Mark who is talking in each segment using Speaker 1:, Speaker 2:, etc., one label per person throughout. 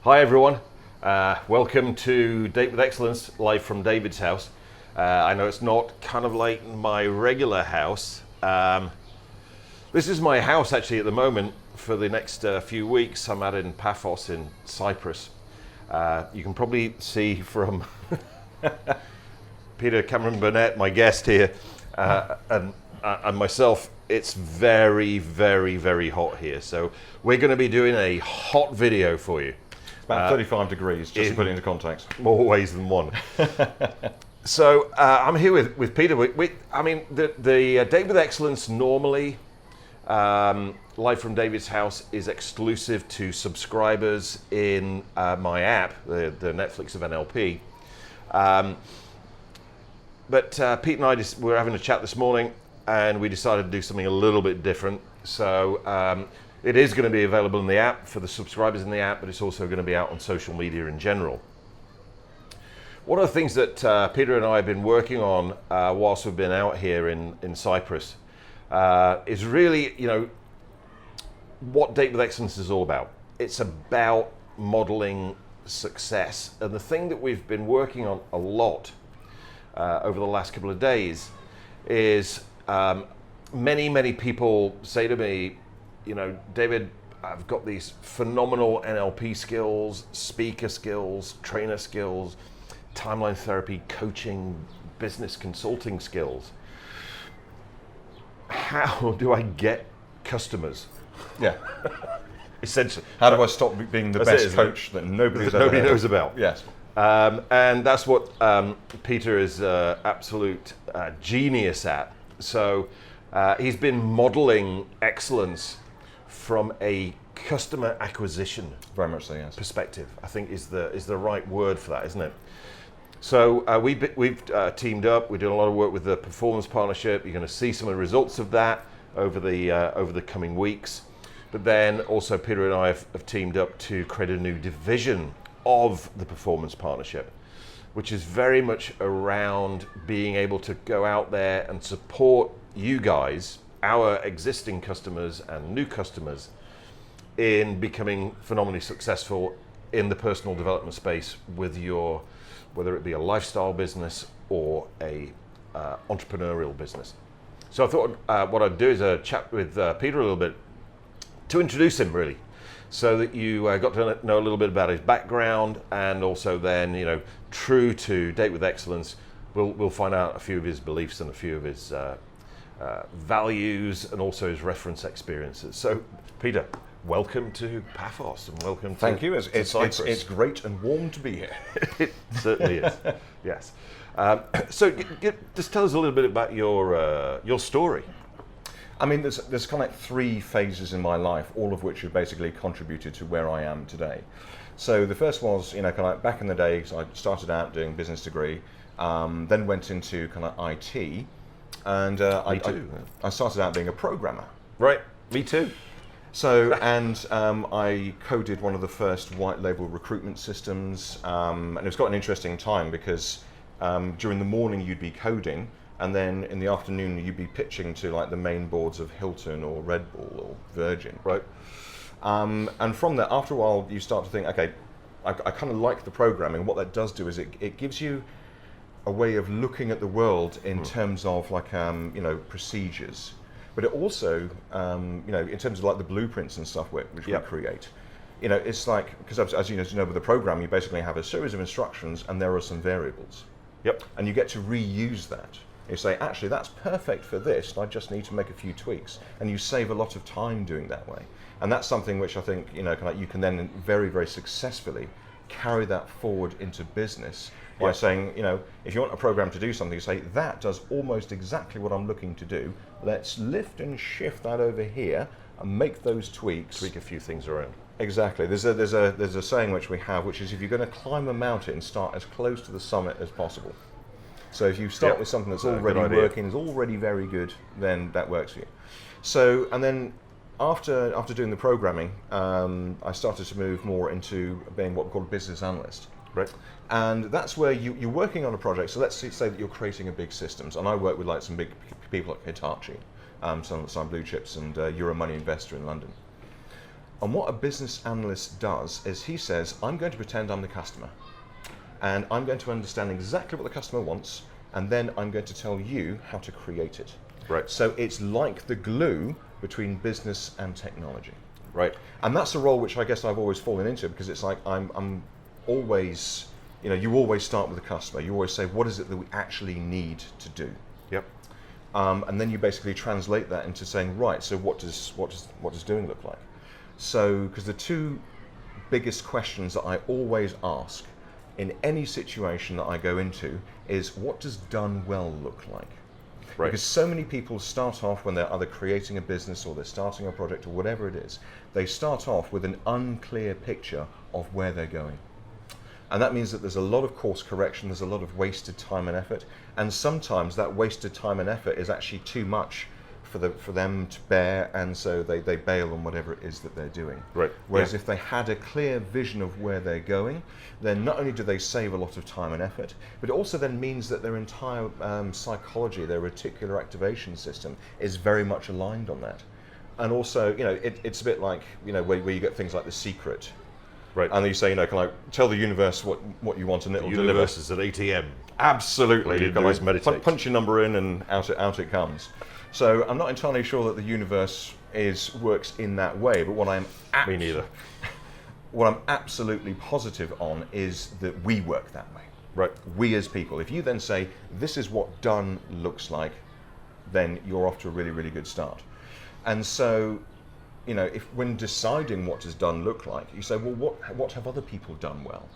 Speaker 1: Hi everyone, welcome to Date with Excellence, live from David's house. I know it's not kind of like my regular house. This is my house actually at the moment for the next few weeks. I'm out in Paphos in Cyprus. You can probably see from Peter Cameron Burnett, my guest here, and myself, it's very, very, very hot here. So we're going to be doing a hot video for you.
Speaker 2: About 35 degrees, just to put it into context.
Speaker 1: More ways than one. So I'm here with Peter. The Date with Excellence normally, live from David's house, is exclusive to subscribers in my app, the Netflix of NLP. But Pete and I were having a chat this morning, and we decided to do something a little bit different. So it is going to be available in the app for the subscribers in the app, but it's also going to be out on social media in general. One of the things that Peter and I have been working on whilst we've been out here in Cyprus is really, what Date with Excellence is all about. It's about modeling success. And the thing that we've been working on a lot over the last couple of days is many people say to me, David, I've got these phenomenal NLP skills, speaker skills, trainer skills, timeline therapy, coaching, business consulting skills. How do I get customers?
Speaker 2: Yeah.
Speaker 1: Essentially.
Speaker 2: How do I stop being the best coach that nobody
Speaker 1: knows about?
Speaker 2: Yes.
Speaker 1: And that's what Peter is absolute genius at. So he's been modeling excellence from a customer acquisition
Speaker 2: Very much so, yes.
Speaker 1: perspective, I think is the right word for that, isn't it? So we've teamed up. We're doing a lot of work with the Performance Partnership. You're going to see some of the results of that over the coming weeks. But then also Peter and I have teamed up to create a new division of the Performance Partnership, which is very much around being able to go out there and support you guys, our existing customers and new customers, in becoming phenomenally successful in the personal development space with your, whether it be a lifestyle business or a entrepreneurial business. So I thought what I'd do is chat with Peter a little bit to introduce him really, so that you got to know a little bit about his background, and also then, true to Date with Excellence, we'll find out a few of his beliefs and a few of his values, and also his reference experiences. So, Peter, welcome to Paphos, and welcome to
Speaker 2: Thank you.
Speaker 1: to Cyprus.
Speaker 2: It's great and warm to be here.
Speaker 1: It certainly is. Yes. So, just tell us a little bit about your story.
Speaker 2: I mean, there's kind of like three phases in my life, all of which have basically contributed to where I am today. So the first was, kind of like back in the day, so I started out doing business degree, then went into kind of IT, and I started out being a programmer.
Speaker 1: Right. Me too.
Speaker 2: So, and I coded one of the first white label recruitment systems, and it was quite an interesting time because during the morning you'd be coding, and then in the afternoon you'd be pitching to like the main boards of Hilton or Red Bull or Virgin, right? And from there, after a while, you start to think, okay, I kind of like the programming. What that does do is it gives you a way of looking at the world in terms of like procedures, but it also in terms of like the blueprints and stuff which we create. It's like, because as you know with the program, you basically have a series of instructions and there are some variables.
Speaker 1: Yep. And
Speaker 2: you get to reuse that. You say, actually, that's perfect for this, and I just need to make a few tweaks. And you save a lot of time doing that way. And that's something which I think, you can then very, very successfully carry that forward into business by saying, if you want a program to do something, you say, that does almost exactly what I'm looking to do. Let's lift and shift that over here and make those tweaks.
Speaker 1: Tweak a few things around.
Speaker 2: Exactly. There's a saying which we have, which is if you're going to climb a mountain, start as close to the summit as possible. So if you start with something that's already working, is already very good, then that works for you. So, and then after doing the programming, I started to move more into being what we call a business analyst.
Speaker 1: Right.
Speaker 2: And that's where you're working on a project. So let's say that you're creating a big systems, and I work with like some big people like Hitachi, some blue chips, and you're a money investor in London. And what a business analyst does is he says, I'm going to pretend I'm the customer, and I'm going to understand exactly what the customer wants, and then I'm going to tell you how to create it.
Speaker 1: Right.
Speaker 2: So it's like the glue between business and technology.
Speaker 1: Right.
Speaker 2: And that's a role which I guess I've always fallen into, because it's like I'm always, you always start with the customer. You always say, what is it that we actually need to do?
Speaker 1: Yep.
Speaker 2: And then you basically translate that into saying, right, so what does doing look like? So, because the two biggest questions that I always ask in any situation that I go into is, what does done well look like?
Speaker 1: Right.
Speaker 2: Because so many people start off when they're either creating a business or they're starting a project or whatever it is, they start off with an unclear picture of where they're going. And that means that there's a lot of course correction, there's a lot of wasted time and effort, and sometimes that wasted time and effort is actually too much for them to bear, and so they bail on whatever it is that they're doing.
Speaker 1: Right.
Speaker 2: Whereas
Speaker 1: Yeah.
Speaker 2: if they had a clear vision of where they're going, then not only do they save a lot of time and effort, but it also then means that their entire psychology, their reticular activation system is very much aligned on that. And also, it's a bit like, where you get things like The Secret.
Speaker 1: Right.
Speaker 2: And you say, can I tell the universe what you want, and it'll
Speaker 1: The
Speaker 2: deliver.
Speaker 1: universe is at ATM.
Speaker 2: Absolutely.
Speaker 1: All you
Speaker 2: You can
Speaker 1: do is meditate.
Speaker 2: punch your number in, and out it comes. So I'm not entirely sure that the universe works in that way, but what
Speaker 1: Me neither.
Speaker 2: what I'm absolutely positive on is that we work that way.
Speaker 1: Right.
Speaker 2: We as people. If you then say, this is what done looks like, then you're off to a really, really good start. And so, if when deciding what does done look like, you say, well, what have other people done well?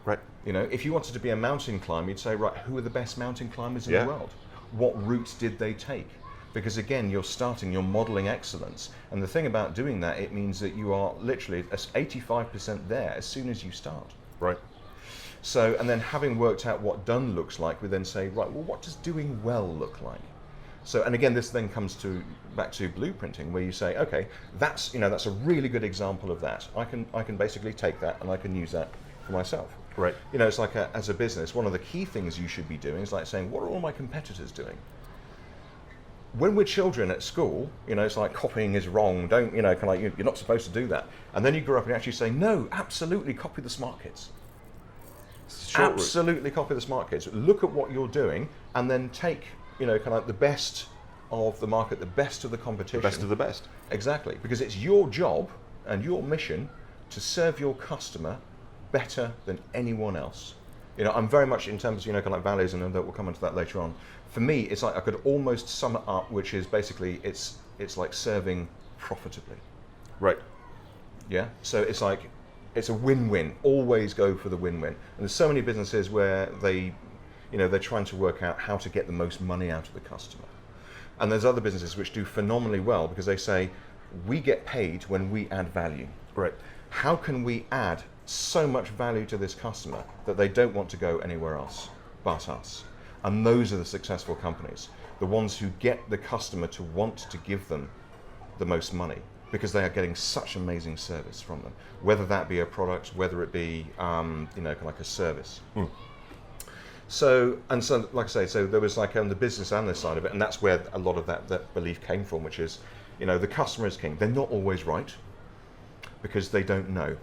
Speaker 1: Right.
Speaker 2: If you wanted to be a mountain climber, you'd say, right, who are the best mountain climbers in
Speaker 1: Yeah.
Speaker 2: the world? What routes did they take? Because again, you're modeling excellence. And the thing about doing that, it means that you are literally 85% there as soon as you start.
Speaker 1: Right.
Speaker 2: So, and then having worked out what done looks like, we then say, right, well, what does doing well look like? So, and again, this then comes back to blueprinting, where you say, okay, that's a really good example of that. I can basically take that and I can use that for myself.
Speaker 1: Right.
Speaker 2: It's like as a business, one of the key things you should be doing is like saying, what are all my competitors doing? When we're children at school, it's like copying is wrong. You're not supposed to do that. And then you grow up and you actually say, no, absolutely copy the smart kids.
Speaker 1: Short route.
Speaker 2: Absolutely copy the smart kids. Look at what you're doing, and then take, the best of the market, the best of the competition.
Speaker 1: Best of the best.
Speaker 2: Exactly, because it's your job and your mission to serve your customer better than anyone else. I'm very much in terms of values, and we'll come into that later on. For me, it's like I could almost sum it up, which is basically it's like serving profitably.
Speaker 1: Right.
Speaker 2: Yeah. So it's like it's a win-win. Always go for the win-win. And there's so many businesses where they're trying to work out how to get the most money out of the customer. And there's other businesses which do phenomenally well because they say, we get paid when we add value.
Speaker 1: Right.
Speaker 2: How can we add so much value to this customer that they don't want to go anywhere else but us? And those are the successful companies, the ones who get the customer to want to give them the most money because they are getting such amazing service from them, whether that be a product, whether it be like a service. So like I say, so there was like the business analyst side of it, and that's where a lot of that belief came from, which is, the customer is king. They're not always right because they don't know.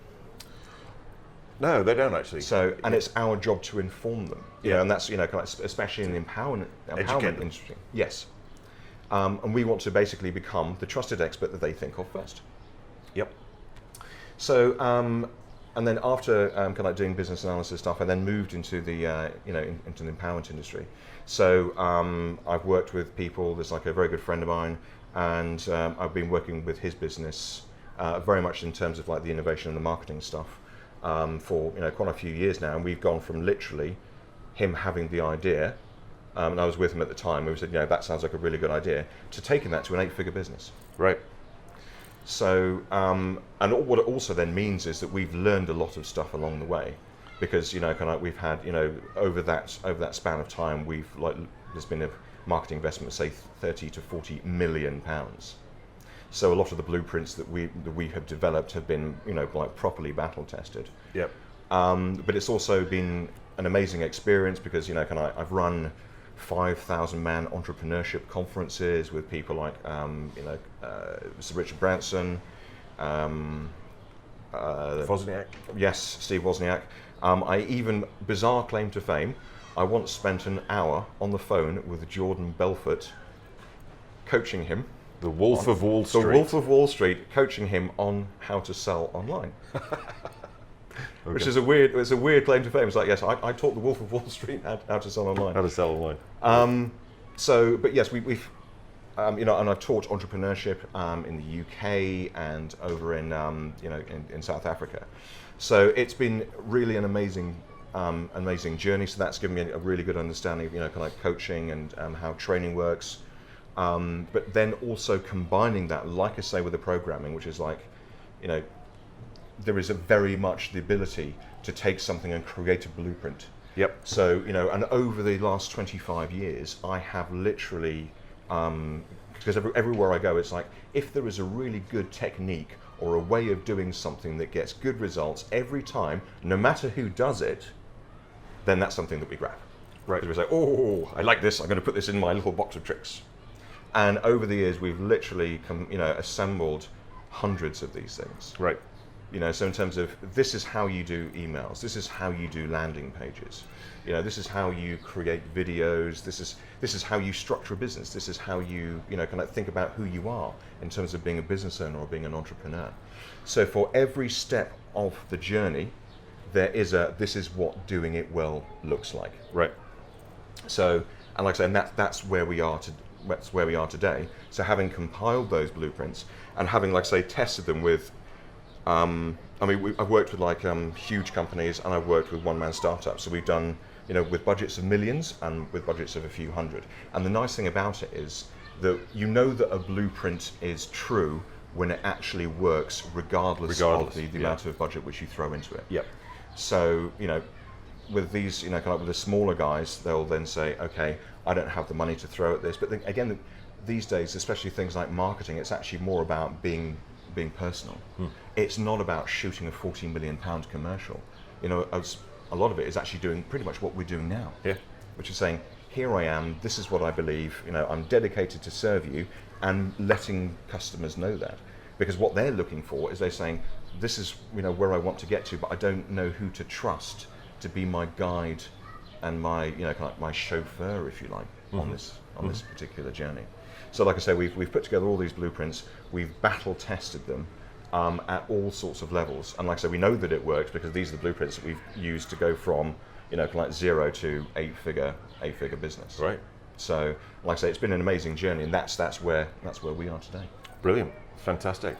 Speaker 1: No, they don't actually.
Speaker 2: So, and it's our job to inform them.
Speaker 1: Yeah.
Speaker 2: And that's especially in the empowerment
Speaker 1: Educate them.
Speaker 2: industry. Yes. And we want to basically become the trusted expert that they think of first.
Speaker 1: Yep.
Speaker 2: So, and then after doing business analysis stuff, I then moved into the into the empowerment industry. So I've worked with people. There's like a very good friend of mine, and I've been working with his business very much in terms of like the innovation and the marketing stuff. For quite a few years now, and we've gone from literally him having the idea, and I was with him at the time, we said, that sounds like a really good idea, to taking that to an 8-figure business.
Speaker 1: Right.
Speaker 2: So, and what it also then means is that we've learned a lot of stuff along the way, because we've had over that span of time, there's been a marketing investment of say 30 to 40 million pounds. So a lot of the blueprints that we have developed have been, properly battle tested.
Speaker 1: Yep.
Speaker 2: But it's also been an amazing experience because, I've run 5,000-man entrepreneurship conferences with people like, Sir Richard Branson,
Speaker 1: Wozniak.
Speaker 2: Yes, Steve Wozniak. I even, bizarre claim to fame, I once spent an hour on the phone with Jordan Belfort, coaching him.
Speaker 1: The Wolf of Wall Street.
Speaker 2: The Wolf of Wall Street, coaching him on how to sell online.
Speaker 1: Okay.
Speaker 2: Which is it's a weird claim to fame. It's like, yes, I taught the Wolf of Wall Street how to sell online.
Speaker 1: How to sell online.
Speaker 2: But yes, we've and I've taught entrepreneurship in the UK and over in in South Africa. So it's been really an amazing journey. So that's given me a really good understanding of kind of like coaching and how training works. But then also combining that, like I say, with the programming, which is like, there is a very much the ability to take something and create a blueprint.
Speaker 1: Yep.
Speaker 2: So, and over the last 25 years, I have literally, because everywhere I go, it's like, if there is a really good technique or a way of doing something that gets good results every time, no matter who does it, then that's something that we grab.
Speaker 1: Right.
Speaker 2: Because we say, oh, I like this, I'm going to put this in my little box of tricks. And over the years, we've literally assembled hundreds of these things.
Speaker 1: Right.
Speaker 2: So in terms of, this is how you do emails, this is how you do landing pages, this is how you create videos, this is how you structure a business, this is how you kind of think about who you are in terms of being a business owner or being an entrepreneur. So for every step of the journey, there is this is what doing it well looks like.
Speaker 1: Right.
Speaker 2: So, and like I said, that's where we are today. So having compiled those blueprints and having, like I say, tested them with I've worked with huge companies, and I've worked with one-man startups. So we've done, with budgets of millions and with budgets of a few hundred. And the nice thing about it is that that a blueprint is true when it actually works, regardless of the amount of budget which you throw into it.
Speaker 1: Yep.
Speaker 2: So, with these, kind of with the smaller guys, they'll then say, okay, I don't have the money to throw at this. But then, again, these days, especially things like marketing, it's actually more about being personal. It's not about shooting a £40 million commercial. As a lot of it is actually doing pretty much what we're doing now.
Speaker 1: Yeah.
Speaker 2: Which is saying, here I am, this is what I believe, I'm dedicated to serve you, and letting customers know that. Because what they're looking for is they're saying, this is where I want to get to, but I don't know who to trust to be my guide and my kind of like my chauffeur, if you like, on this particular journey. So like I say, we've put together all these blueprints, we've battle tested them at all sorts of levels, and like I say, we know that it works because these are the blueprints that we've used to go from kind of like 0 to eight-figure business.
Speaker 1: Right.
Speaker 2: So like I say, it's been an amazing journey, and that's where we are today.
Speaker 1: Brilliant, fantastic.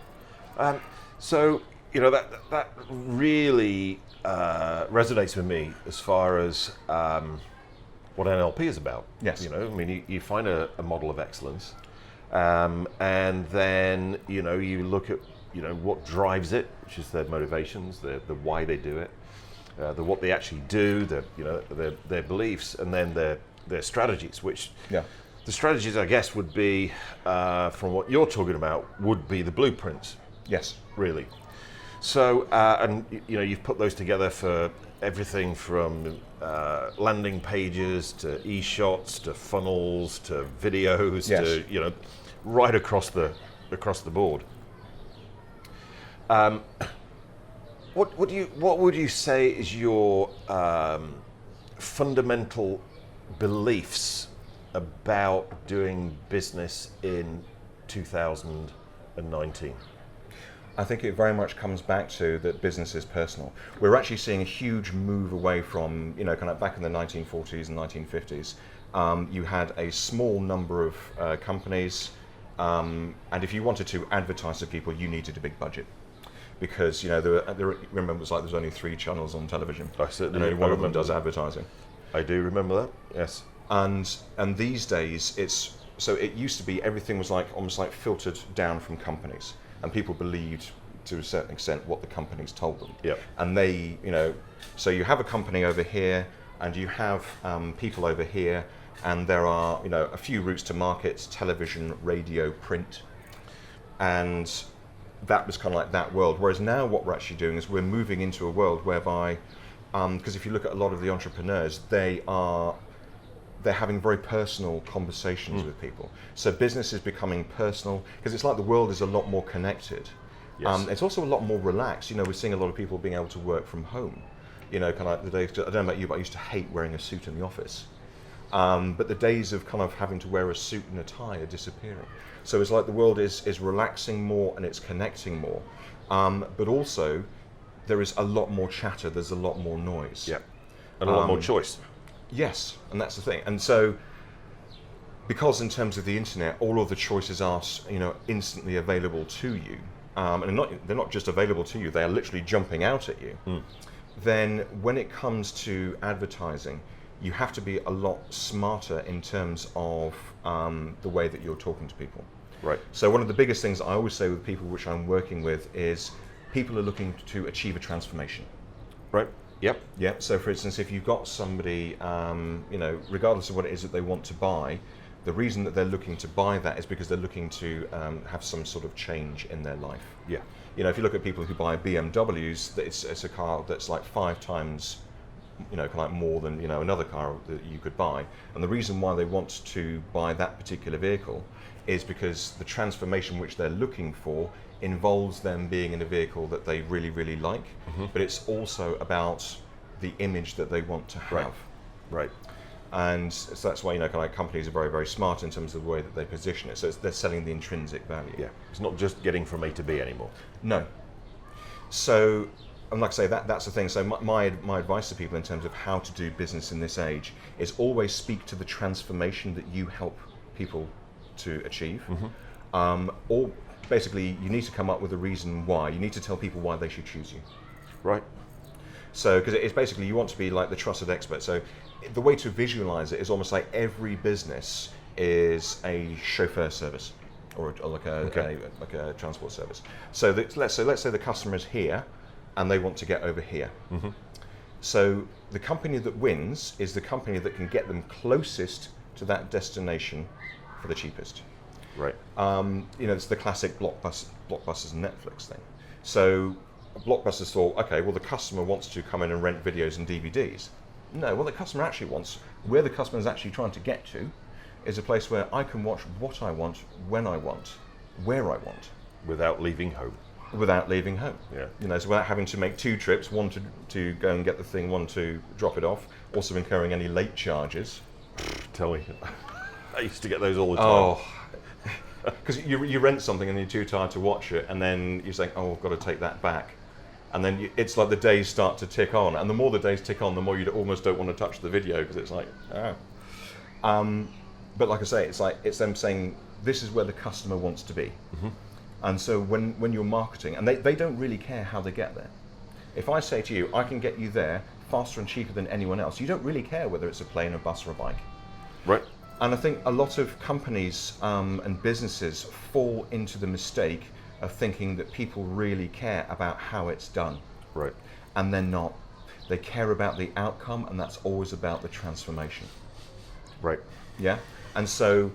Speaker 1: So that really resonates with me as far as what NLP is about.
Speaker 2: Yes.
Speaker 1: You find a model of excellence, and then you look at what drives it, which is their motivations, the why they do it, the what they actually do, their beliefs, and then their strategies. Which the strategies, I guess, would be from what you're talking about, would be the blueprints.
Speaker 2: Yes.
Speaker 1: Really. So, and you've put those together for everything from landing pages to e-shots to funnels to videos to right across the board. What would you say is your fundamental beliefs about doing business in 2019?
Speaker 2: I think it very much comes back to that business is personal. We're actually seeing a huge move away from, kind of back in the 1940s and 1950s. You had a small number of companies, and if you wanted to advertise to people, you needed a big budget. Because, remember it was like there's only 3 channels on television.
Speaker 1: I certainly
Speaker 2: and only one of them
Speaker 1: remember
Speaker 2: does
Speaker 1: that.
Speaker 2: advertising.
Speaker 1: I do remember that, yes.
Speaker 2: And these days, it used to be everything was almost like filtered down from companies. And people believed to a certain extent what the companies told them.
Speaker 1: Yep.
Speaker 2: And they, so you have a company over here, and you have people over here, and there are, a few routes to markets: television, radio, print. And that was kind of like that world. Whereas now what we're actually doing is we're moving into a world whereby, because if you look at a lot of the entrepreneurs, they're having very personal conversations with people. So business is becoming personal, because it's like the world is a lot more connected.
Speaker 1: Yes.
Speaker 2: It's also a lot more relaxed. We're seeing a lot of people being able to work from home. Kind of like the days, I don't know about you, but I used to hate wearing a suit in the office. But the days of kind of having to wear a suit and a tie are disappearing. So it's like the world is relaxing more and it's connecting more. But also, there is a lot more chatter, there's a lot more noise.
Speaker 1: Yeah. And a lot more choice.
Speaker 2: Yes, and that's the thing. And so, because in terms of the internet, all of the choices are, instantly available to you, and they're not just available to you, they are literally jumping out at you. Then when it comes to advertising, you have to be a lot smarter in terms of the way that you're talking to people.
Speaker 1: Right.
Speaker 2: So one of the biggest things I always say with people which I'm working with is people are looking to achieve a transformation.
Speaker 1: Right. Yep.
Speaker 2: Yeah. So for instance, if you've got somebody, regardless of what it is that they want to buy, the reason that they're looking to buy that is because they're looking to have some sort of change in their life.
Speaker 1: Yeah.
Speaker 2: If you look at people who buy BMWs, it's a car that's like 5 times, kind of like more than another car that you could buy. And the reason why they want to buy that particular vehicle is because the transformation which they're looking for involves them being in a vehicle that they really, really like, but it's also about the image that they want to have.
Speaker 1: Right.
Speaker 2: And so that's why kind of like companies are very, very smart in terms of the way that they position it. So they're selling the intrinsic value.
Speaker 1: Yeah. It's not just getting from A to B anymore.
Speaker 2: No. So, and like I say, that's the thing. So my advice to people in terms of how to do business in this age is always speak to the transformation that you help people to achieve. Or basically, you need to come up with a reason why. You need to tell people why they should choose you.
Speaker 1: Right.
Speaker 2: So, because it's basically, you want to be like the trusted expert. So the way to visualize it is almost like every business is a chauffeur service or like a transport service. So let's say the customer is here and they want to get over here. So the company that wins is the company that can get them closest to that destination for the cheapest.
Speaker 1: Right.
Speaker 2: It's the classic Blockbusters and Netflix thing. So Blockbusters thought, okay, well the customer wants to come in and rent videos and DVDs. No, what the customer actually wants, where the customer is actually trying to get to, is a place where I can watch what I want, when I want, where I want.
Speaker 1: Without leaving home.
Speaker 2: Without leaving home.
Speaker 1: Yeah.
Speaker 2: So without having to make 2 trips, one to go and get the thing, one to drop it off, also incurring any late charges.
Speaker 1: Tell me. I used to get those all the time.
Speaker 2: Oh, because you rent something and you're too tired to watch it, and then you're saying, oh, I've got to take that back. And then it's like the days start to tick on, and the more the days tick on, the more you almost don't want to touch the video because it's like, oh. But like I say, it's them saying this is where the customer wants to be, and so when you're marketing, and they don't really care how they get there. If I say to you, I can get you there faster and cheaper than anyone else, you don't really care whether it's a plane, a bus, or a bike.
Speaker 1: Right.
Speaker 2: And I think a lot of companies and businesses fall into the mistake of thinking that people really care about how it's done.
Speaker 1: Right.
Speaker 2: And they're not. They care about the outcome, and that's always about the transformation.
Speaker 1: Right.
Speaker 2: Yeah? And so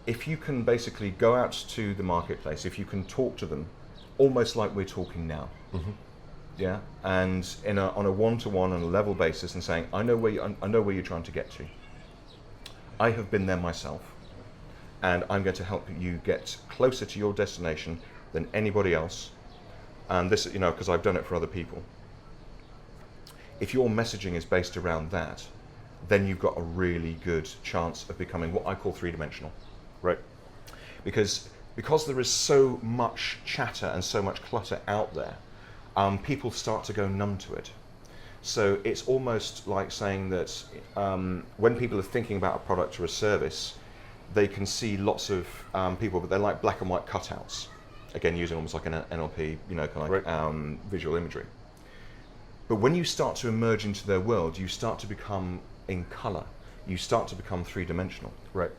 Speaker 2: if you can basically go out to the marketplace, if you can talk to them almost like we're talking now, yeah, and on a one-to-one, on a level basis, and saying, I know where you're trying to get to. I have been there myself, and I'm going to help you get closer to your destination than anybody else, and this, because I've done it for other people. If your messaging is based around that, then you've got a really good chance of becoming what I call three-dimensional.
Speaker 1: Right.
Speaker 2: Because there is so much chatter and so much clutter out there, people start to go numb to it. So it's almost like saying that when people are thinking about a product or a service, they can see lots of people, but they're like black and white cutouts. Again, using almost like an NLP, kind of like visual imagery. But when you start to emerge into their world, you start to become in color. You start to become three-dimensional.
Speaker 1: Right.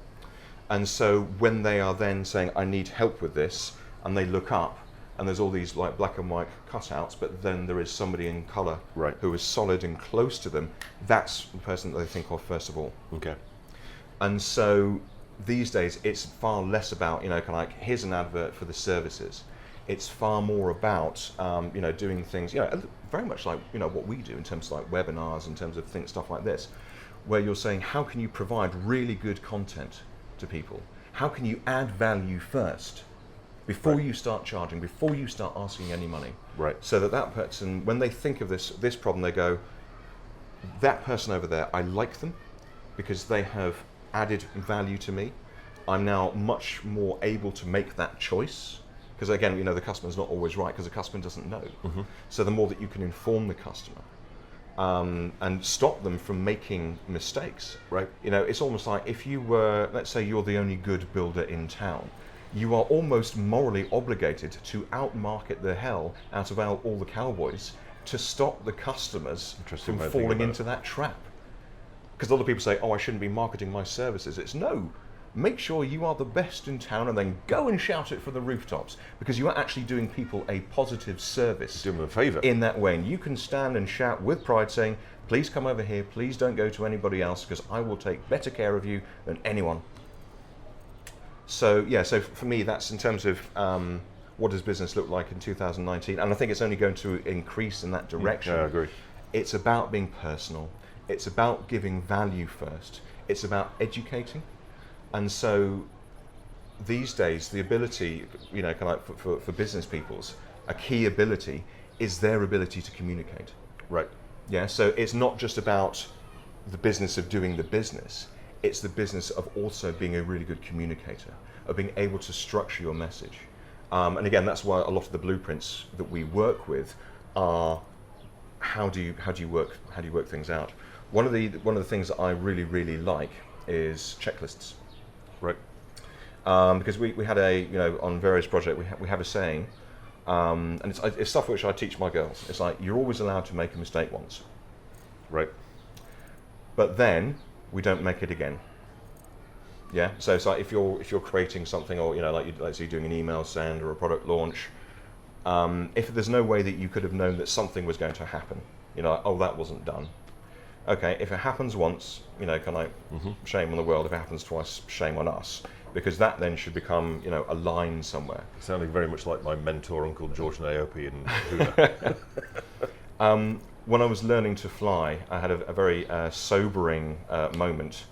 Speaker 2: And so when they are then saying, I need help with this, and they look up, and there's all these like black and white cutouts, but then there is somebody in color who is solid and close to them, that's the person that they think of first of all.
Speaker 1: Okay.
Speaker 2: And so these days, it's far less about, kind of like, here's an advert for the services. It's far more about, doing things, very much like, what we do in terms of like webinars, in terms of stuff like this, where you're saying, how can you provide really good content to people? How can you add value first? before you start charging, before you start asking any money.
Speaker 1: Right.
Speaker 2: So that person, when they think of this problem, they go, that person over there, I like them because they have added value to me. I'm now much more able to make that choice. Because again, the customer's not always right because the customer doesn't know. So the more that you can inform the customer and stop them from making mistakes,
Speaker 1: Right.
Speaker 2: It's almost like if you were, let's say you're the only good builder in town, you are almost morally obligated to outmarket the hell out of all the cowboys to stop the customers from falling into that trap. Because a lot of people say, oh, I shouldn't be marketing my services. It's no. Make sure you are the best in town and then go and shout it from the rooftops, because you are actually doing people a positive service.
Speaker 1: Do them a favour.
Speaker 2: In that way. And you can stand and shout with pride saying, please come over here, please don't go to anybody else because I will take better care of you than anyone. So yeah, so for me that's in terms of what does business look like in 2019, and I think it's only going to increase in that direction.
Speaker 1: Yeah, I agree.
Speaker 2: It's about being personal. It's about giving value first. It's about educating. And so these days, the ability, for business people's, a key ability is their ability to communicate.
Speaker 1: Right.
Speaker 2: Yeah, so it's not just about the business of doing the business, it's the business of also being a really good communicator, of being able to structure your message. And again, that's why a lot of the blueprints that we work with are how do you work things out. One of the things that I really like is checklists.
Speaker 1: Right.
Speaker 2: Because we had on various projects we have a saying, and it's stuff which I teach my girls. It's like, you're always allowed to make a mistake once.
Speaker 1: Right.
Speaker 2: But then we don't make it again. Yeah. So it's like if you're creating something, or let's say you're doing an email send or a product launch, if there's no way that you could have known that something was going to happen, oh, that wasn't done. Okay, if it happens once, shame on the world. If it happens twice, shame on us, because that then should become, a line somewhere.
Speaker 1: Sounding very much like my mentor, Uncle George Naopi in Huna.
Speaker 2: When I was learning to fly, I had a very sobering moment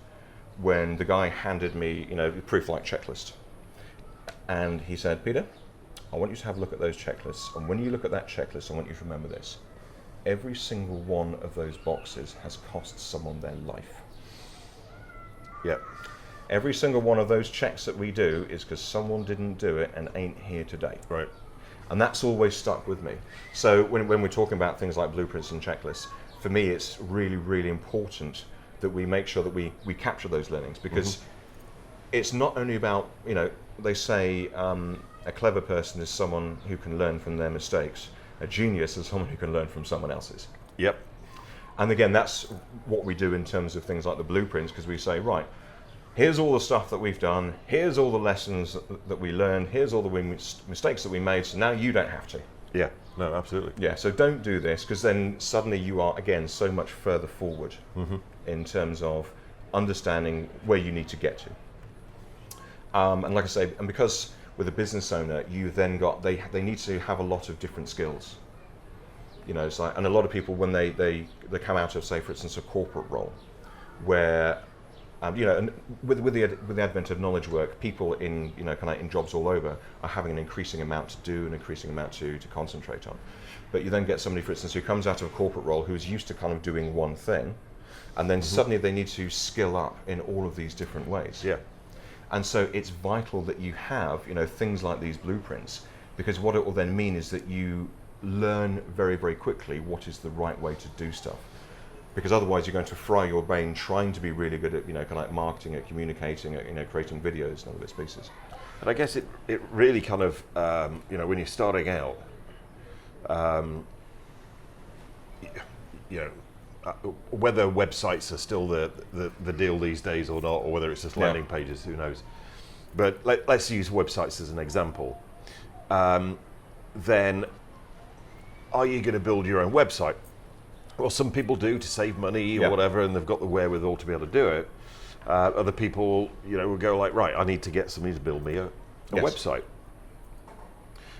Speaker 2: when the guy handed me, the pre-flight checklist, and he said, "Peter, I want you to have a look at those checklists, and when you look at that checklist, I want you to remember this. Every single one of those boxes has cost someone their life.
Speaker 1: Yeah.
Speaker 2: Every single one of those checks that we do is because someone didn't do it and ain't here today."
Speaker 1: Right.
Speaker 2: And that's always stuck with me. So when we're talking about things like blueprints and checklists, for me it's really important that we make sure that we capture those learnings, because it's not only about, they say a clever person is someone who can learn from their mistakes. A genius is someone who can learn from someone else's.
Speaker 1: Yep.
Speaker 2: And again, that's what we do in terms of things like the blueprints, because we say, right, here's all the stuff that we've done, here's all the lessons that we learned, here's all the mistakes that we made, so now you don't have to.
Speaker 1: Yeah, no, absolutely.
Speaker 2: Yeah, so don't do this, because then suddenly you are, again, so much further forward in terms of understanding where you need to get to. And like I say, and because with a business owner, you then got, they need to have a lot of different skills. It's like, and a lot of people, when they come out of, say, for instance, a corporate role, where, and with the advent of knowledge work, people in, in jobs all over are having an increasing amount to do, an increasing amount to concentrate on. But you then get somebody, for instance, who comes out of a corporate role who's used to kind of doing one thing, and then suddenly they need to skill up in all of these different ways.
Speaker 1: Yeah.
Speaker 2: And so it's vital that you have, things like these blueprints, because what it will then mean is that you learn very quickly what is the right way to do stuff. Because otherwise you're going to fry your brain trying to be really good at, marketing, at communicating, at, creating videos and all these pieces.
Speaker 1: And I guess it really kind of, when you're starting out, whether websites are still the deal these days or not, or whether it's just landing pages, who knows. But let's use websites as an example. Then, are you going to build your own website? Well, some people do to save money or whatever, and they've got the wherewithal to be able to do it. Other people, will go like, right, I need to get somebody to build me a website.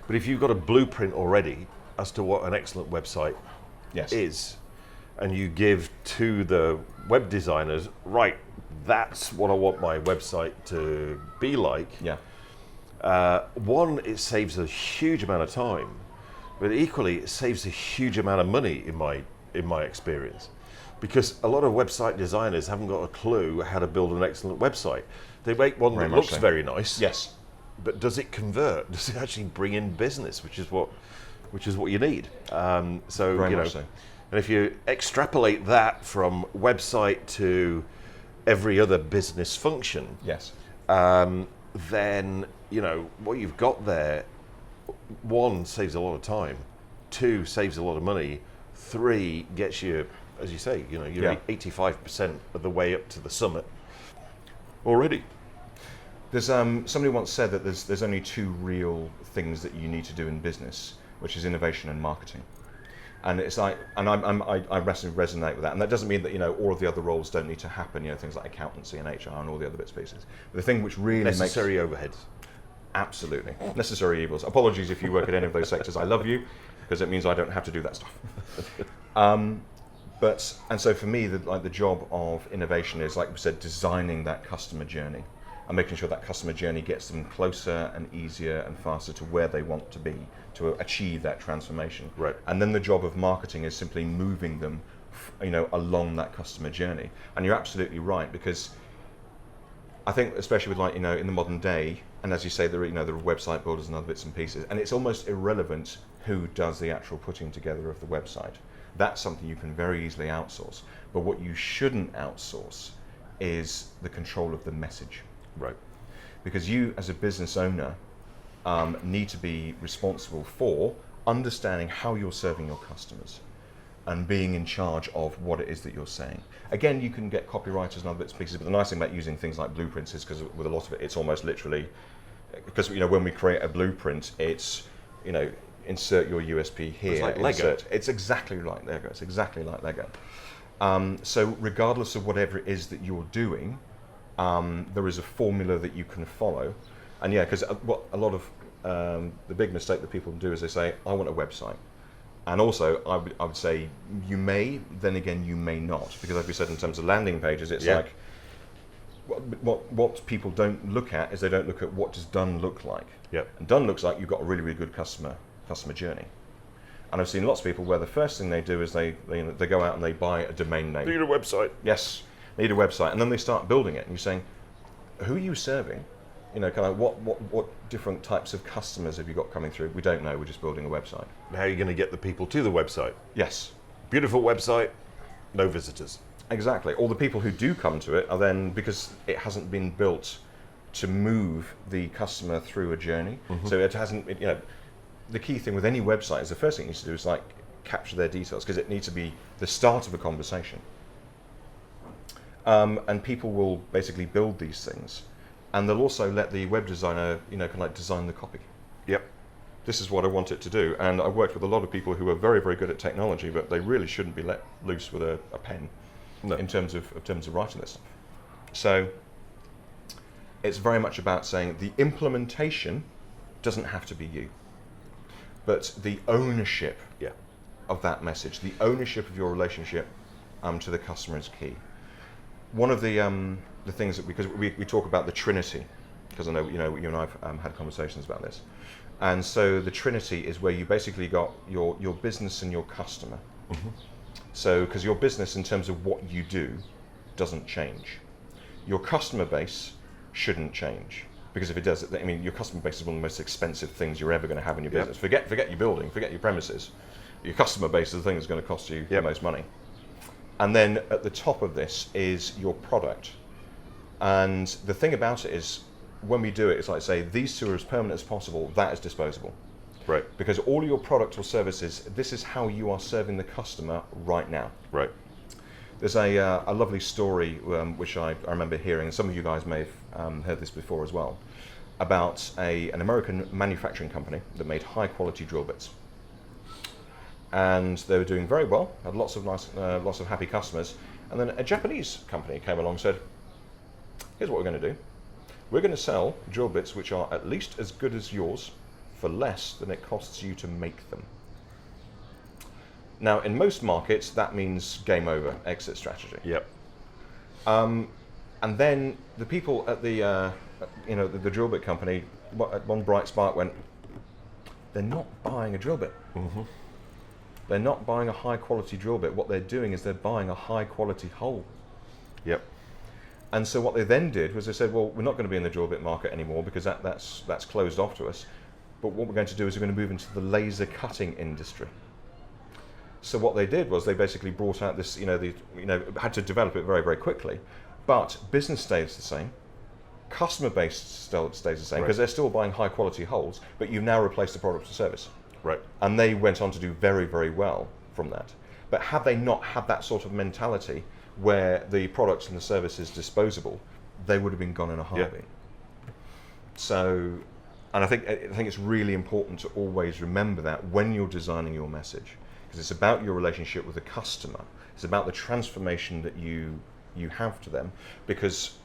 Speaker 1: But if you've got a blueprint already as to what an excellent website is, and you give to the web designers, right, that's what I want my website to be like.
Speaker 2: Yeah.
Speaker 1: One, it saves a huge amount of time, but equally it saves a huge amount of money in my experience, because a lot of website designers haven't got a clue how to build an excellent website. They make one that looks very nice.
Speaker 2: Yes.
Speaker 1: But does it convert? Does it actually bring in business, which is what you need? So
Speaker 2: Very
Speaker 1: you know,
Speaker 2: much so.
Speaker 1: and if you extrapolate that from website to every other business function,
Speaker 2: Yes.
Speaker 1: then you know what you've got there. One, saves a lot of time. Two, saves a lot of money. Three, gets you, as you say, you know, you're 85% of the way up to the summit already.
Speaker 2: There's somebody once said that there's only two real things that you need to do in business, which is innovation and marketing. And it's like, and I resonate with that. And that doesn't mean that, you know, all of the other roles don't need to happen. You know, things like accountancy and HR and all the other bits and pieces. But the thing which really
Speaker 1: Necessary overheads.
Speaker 2: Absolutely necessary evils. Apologies if you work at any of those sectors. I love you, because it means I don't have to do that stuff. And so for me, the job of innovation is, like we said, designing that customer journey and making sure that customer journey gets them closer and easier and faster to where they want to be to achieve that transformation.
Speaker 1: Right.
Speaker 2: And then the job of marketing is simply moving them, you know, along that customer journey. And you're absolutely right, because I think, especially with, like, you know, in the modern day, and as you say, there are website builders and other bits and pieces, and it's almost irrelevant who does the actual putting together of the website. That's something you can very easily outsource. But what you shouldn't outsource is the control of the message.
Speaker 1: Right.
Speaker 2: Because you, as a business owner, need to be responsible for understanding how you're serving your customers and being in charge of what it is that you're saying. Again, you can get copywriters and other bits and pieces, but the nice thing about using things like blueprints is, because with a lot of it, it's almost literally, because, you know, when we create a blueprint, it's, you know, insert your USP here.
Speaker 1: It's like Lego.
Speaker 2: It's exactly like Lego. It's exactly like Lego. So regardless of whatever it is that you're doing, there is a formula that you can follow. And yeah, because what a lot of the big mistake that people do is they say, I want a website. And also, I would say you may, then again, you may not. Because like we said, in terms of landing pages, it's like, what people don't look at is they don't look at what does done look like.
Speaker 1: Yep.
Speaker 2: And done looks like you've got a really, really good customer journey. And I've seen lots of people where the first thing they do is they go out and they buy a domain name.
Speaker 1: Need a website.
Speaker 2: Yes, need a website. And then they start building it. And you're saying, who are you serving? You know, kind of what different types of customers have you got coming through? We don't know, we're just building a website.
Speaker 1: How are you going to get the people to the website?
Speaker 2: Yes.
Speaker 1: Beautiful website, no visitors.
Speaker 2: Exactly. All the people who do come to it are then, because it hasn't been built to move the customer through a journey. Mm-hmm. So it hasn't, you know, the key thing with any website is the first thing it needs to do is like capture their details, because it needs to be the start of a conversation. And people will basically build these things. And they'll also let the web designer, you know, kind of like design the copy.
Speaker 1: Yep.
Speaker 2: This is what I want it to do. And I worked with a lot of people who are very, very good at technology, but they really shouldn't be let loose with a pen in terms of writing this stuff. So it's very much about saying the implementation doesn't have to be you, but the ownership of that message, the ownership of your relationship to the customer is key. One of the things that, because we talk about the Trinity, because I know, you know, you and I have had conversations about this, and so the Trinity is where you basically got your business and your customer. Mm-hmm. So, because your business in terms of what you do doesn't change, your customer base shouldn't change, because if it does, I mean, your customer base is one of the most expensive things you're ever going to have in your business. Forget your building, forget your premises. Your customer base is the thing that's going to cost you the most money. And then at the top of this is your product. And the thing about it is, when we do it, it's like, say, these two are as permanent as possible, that is disposable.
Speaker 1: Right.
Speaker 2: Because all your product or services, this is how you are serving the customer right now.
Speaker 1: Right.
Speaker 2: There's a lovely story which I remember hearing, and some of you guys may have heard this before as well, about an American manufacturing company that made high quality drill bits. And they were doing very well, had lots of happy customers. And then a Japanese company came along and said, here's what we're going to do. We're going to sell drill bits which are at least as good as yours for less than it costs you to make them. Now, in most markets, that means game over, exit strategy.
Speaker 1: Yep.
Speaker 2: And then the people at the drill bit company one bright spark went, they're not buying a drill bit.
Speaker 1: Mm-hmm.
Speaker 2: They're not buying a high quality drill bit. What they're doing is they're buying a high quality hole.
Speaker 1: Yep.
Speaker 2: And so what they then did was they said, well, we're not going to be in the drill bit market anymore because that's closed off to us. But what we're going to do is we're going to move into the laser cutting industry. So what they did was they basically brought out this, had to develop it very, very quickly. But business stays the same. Customer base still stays the same because they're still buying high quality holes, but you've now replaced the product or service.
Speaker 1: Right.
Speaker 2: And they went on to do very, very well from that. But had they not had that sort of mentality where the products and the service is disposable, they would have been gone in a heartbeat. Yeah. So, and I think it's really important to always remember that when you're designing your message, because it's about your relationship with the customer. It's about the transformation that you have to them, because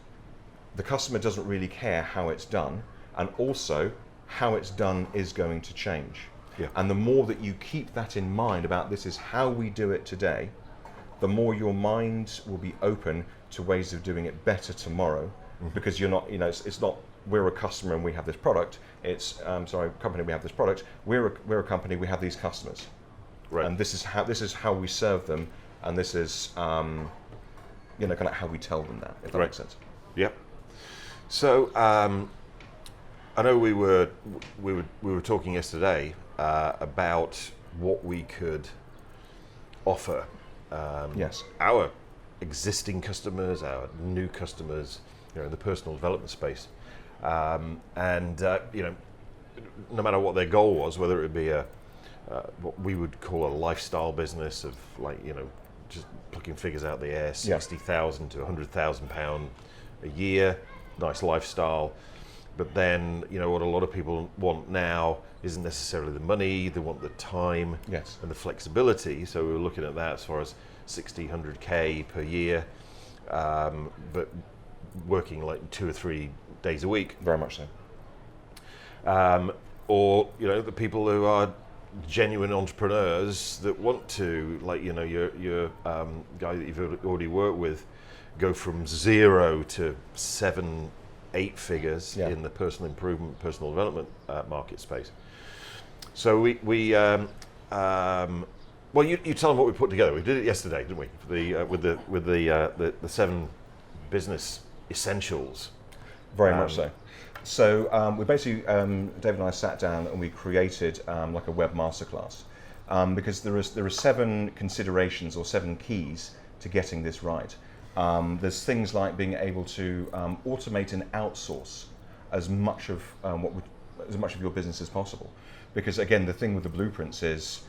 Speaker 2: the customer doesn't really care how it's done, and also how it's done is going to change.
Speaker 1: Yeah.
Speaker 2: And the more that you keep that in mind about this is how we do it today, the more your mind will be open to ways of doing it better tomorrow. Mm-hmm. Because you're not, it's not we're a customer and we have this product. It's company, we have this product. We're a company, we have these customers.
Speaker 1: Right.
Speaker 2: And this is how we serve them, and this is kind of how we tell them that, if that makes sense.
Speaker 1: Yep. So I know we were talking yesterday about what we could offer
Speaker 2: yes.
Speaker 1: our existing customers, our new customers, in the personal development space, and no matter what their goal was, whether it be what we would call a lifestyle business of just plucking figures out the air, 60,000 to £100,000 a year, nice lifestyle. But then, what a lot of people want now isn't necessarily the money, they want the time
Speaker 2: yes.
Speaker 1: and the flexibility. So we were looking at that as far as 60, 100K per year, but working like 2 or 3 days a week.
Speaker 2: Very much so.
Speaker 1: Or, the people who are genuine entrepreneurs that want to, your guy that you've already worked with, go from 0 to 7, 8 figures in the personal improvement, personal development market space. So we well, you tell them what we put together. We did it yesterday, didn't we? With the 7 business essentials.
Speaker 2: Very much so. So we basically, David and I sat down and we created like a web masterclass because there are 7 considerations or 7 keys to getting this right. There's things like being able to automate and outsource as much of your business as possible, because again, the thing with the blueprints is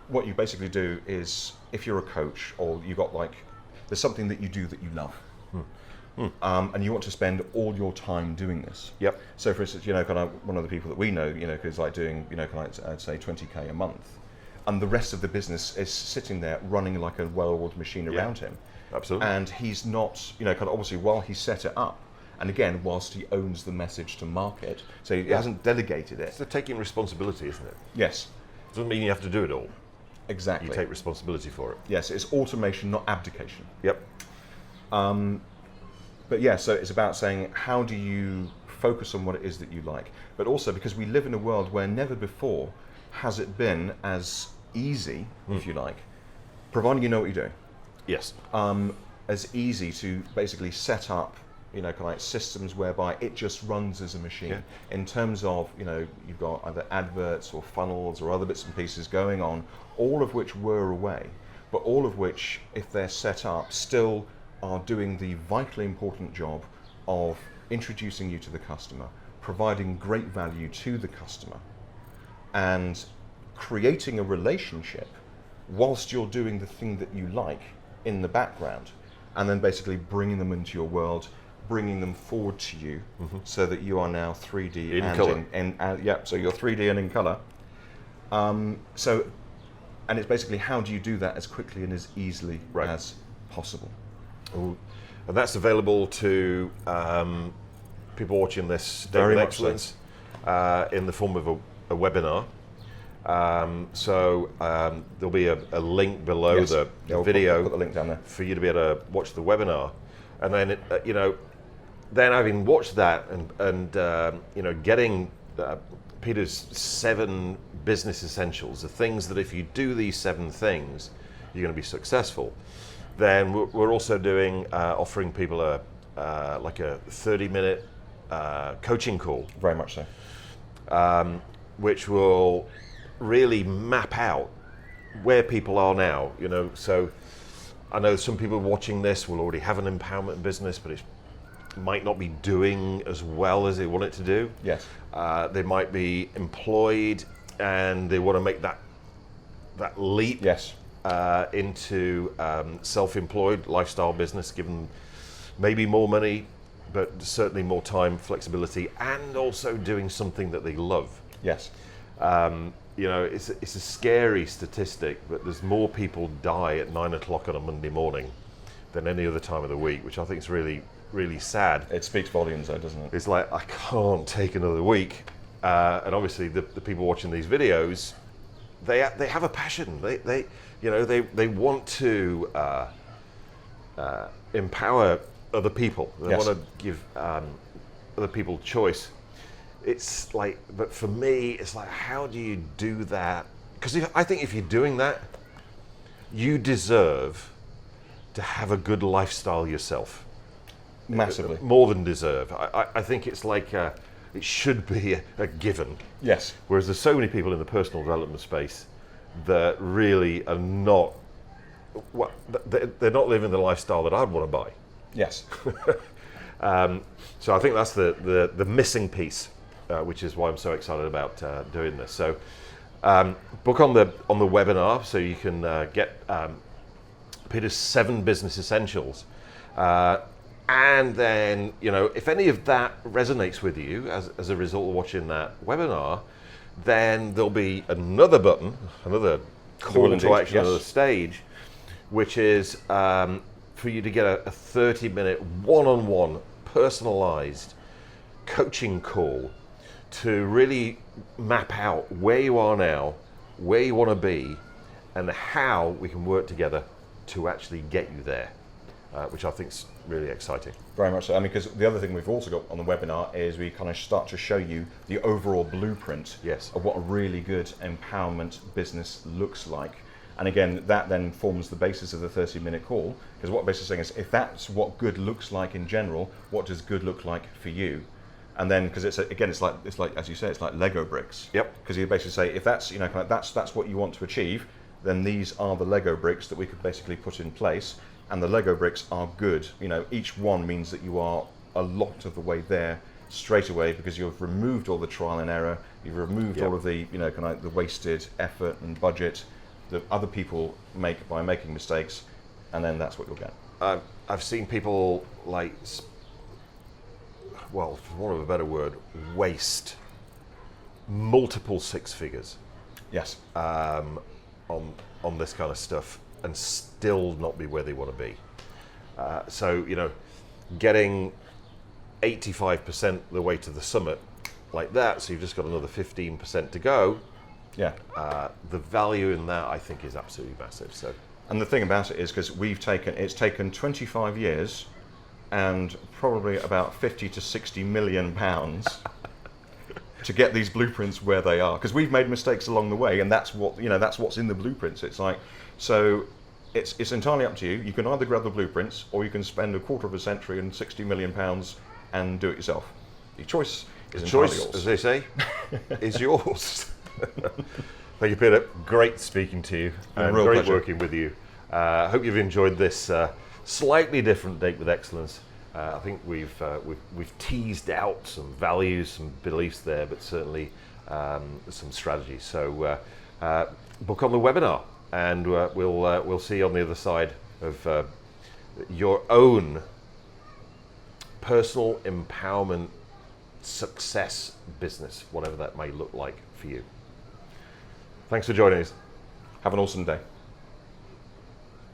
Speaker 2: what you basically do is, if you're a coach or you got there's something that you do that you love. And you want to spend all your time doing this.
Speaker 1: Yep.
Speaker 2: So, for instance, kind of one of the people that we know, is doing, I'd say 20K a month, and the rest of the business is sitting there running like a well-oiled machine around him.
Speaker 1: Absolutely.
Speaker 2: And he's not, kind of obviously while he set it up, and again, whilst he owns the message to market, so he hasn't delegated it.
Speaker 1: It's the taking responsibility, isn't it?
Speaker 2: Yes.
Speaker 1: Doesn't mean you have to do it all.
Speaker 2: Exactly.
Speaker 1: You take responsibility for it.
Speaker 2: Yes, it's automation, not abdication.
Speaker 1: Yep.
Speaker 2: But yeah, so it's about saying, how do you focus on what it is that you like? But also, because we live in a world where never before has it been as easy, if you like, providing you know what you're doing.
Speaker 1: Yes.
Speaker 2: As easy to basically set up, kind of like systems whereby it just runs as a machine.
Speaker 1: Yeah.
Speaker 2: In terms of, you've got either adverts or funnels or other bits and pieces going on, all of which were away, but all of which, if they're set up, still are doing the vitally important job of introducing you to the customer, providing great value to the customer, and creating a relationship whilst you're doing the thing that you like in the background, and then basically bringing them into your world, bringing them forward to you, so that you are now 3D
Speaker 1: in
Speaker 2: and
Speaker 1: colour.
Speaker 2: So you're 3D and in colour. And it's basically, how do you do that as quickly and as easily as possible?
Speaker 1: Ooh. And that's available to people watching this
Speaker 2: Very
Speaker 1: David
Speaker 2: much so.
Speaker 1: Excellence in the form of a webinar. So there'll be a link below the video
Speaker 2: put the link down there
Speaker 1: for you to be able to watch the webinar, and then then having watched that and you know, getting Peter's 7 business essentials, the things that if you do these 7 things, you're going to be successful. Then we're also doing offering people like a 30-minute coaching call.
Speaker 2: Very much so.
Speaker 1: Which will really map out where people are now. You know, so I know some people watching this will already have an empowerment business, but it might not be doing as well as they want it to do.
Speaker 2: Yes.
Speaker 1: They might be employed and they want to make that leap.
Speaker 2: Yes.
Speaker 1: Into self-employed lifestyle business, give them maybe more money, but certainly more time, flexibility, and also doing something that they love.
Speaker 2: Yes.
Speaker 1: You know, it's a scary statistic, but there's more people die at 9 o'clock on a Monday morning than any other time of the week, which I think is really, really sad.
Speaker 2: It speaks volumes, though, doesn't it?
Speaker 1: It's like, I can't take another week. And obviously, the people watching these videos, they have a passion. They you know, they want to empower other people. They
Speaker 2: Yes.
Speaker 1: want to give other people choice. It's like, but for me, it's like, how do you do that? Because I think if you're doing that, you deserve to have a good lifestyle yourself.
Speaker 2: Massively.
Speaker 1: More than deserve. I think it's like, it should be a given.
Speaker 2: Yes.
Speaker 1: Whereas there's so many people in the personal development space that really are not, they're not living the lifestyle that I'd want to buy.
Speaker 2: Yes.
Speaker 1: So I think that's the missing piece, which is why I'm so excited about doing this. So book on the webinar so you can get Peter's 7 business essentials. And then, you know, if any of that resonates with you as a result of watching that webinar, then there'll be another button, another call to action,
Speaker 2: yes.
Speaker 1: another stage, which is for you to get a 30-minute one-on-one personalized coaching call to really map out where you are now, where you want to be, and how we can work together to actually get you there, which I think is really exciting.
Speaker 2: Very much so. I mean, because the other thing we've also got on the webinar is we kind of start to show you the overall blueprint
Speaker 1: Yes.
Speaker 2: of what a really good empowerment business looks like. And again, that then forms the basis of the 30-minute call, because what we're basically saying is, if that's what good looks like in general, what does good look like for you? And then, because it's like as you say, it's like Lego bricks.
Speaker 1: Yep.
Speaker 2: Because you basically say, if that's, you know, kind of that's what you want to achieve, then these are the Lego bricks that we could basically put in place. And the Lego bricks are good. You know, each one means that you are a lot of the way there straight away, because you've removed all the trial and error, you've removed
Speaker 1: Yep.
Speaker 2: all of the, you know, kind of the wasted effort and budget that other people make by making mistakes, and then that's what you'll get.
Speaker 1: I've seen people like, well, for want of a better word, waste multiple 6 figures
Speaker 2: Yes.
Speaker 1: on this kind of stuff and still not be where they want to be. So, you know, getting 85% the way to the summit like that, so you've just got another 15% to go.
Speaker 2: Yeah.
Speaker 1: The value in that, I think, is absolutely massive. So,
Speaker 2: And the thing about it is, because it's taken 25 years and probably about 50 to 60 million pounds to get these blueprints where they are, because we've made mistakes along the way, and that's what's in the blueprints. It's like, so it's entirely up to you. You can either grab the blueprints, or you can spend a quarter of a century and 60 million pounds and do it yourself. Your choice is entirely
Speaker 1: choice,
Speaker 2: yours.
Speaker 1: as they say, is yours. Thank you, Peter. Great speaking to you. And
Speaker 2: real
Speaker 1: great
Speaker 2: pleasure.
Speaker 1: working with you. Hope you've enjoyed this slightly different Date with Excellence. I think we've teased out some values, some beliefs there, but certainly some strategies. So book on the webinar, and we'll see you on the other side of your own personal empowerment success business, whatever that may look like for you. Thanks for joining us.
Speaker 2: Have an awesome day.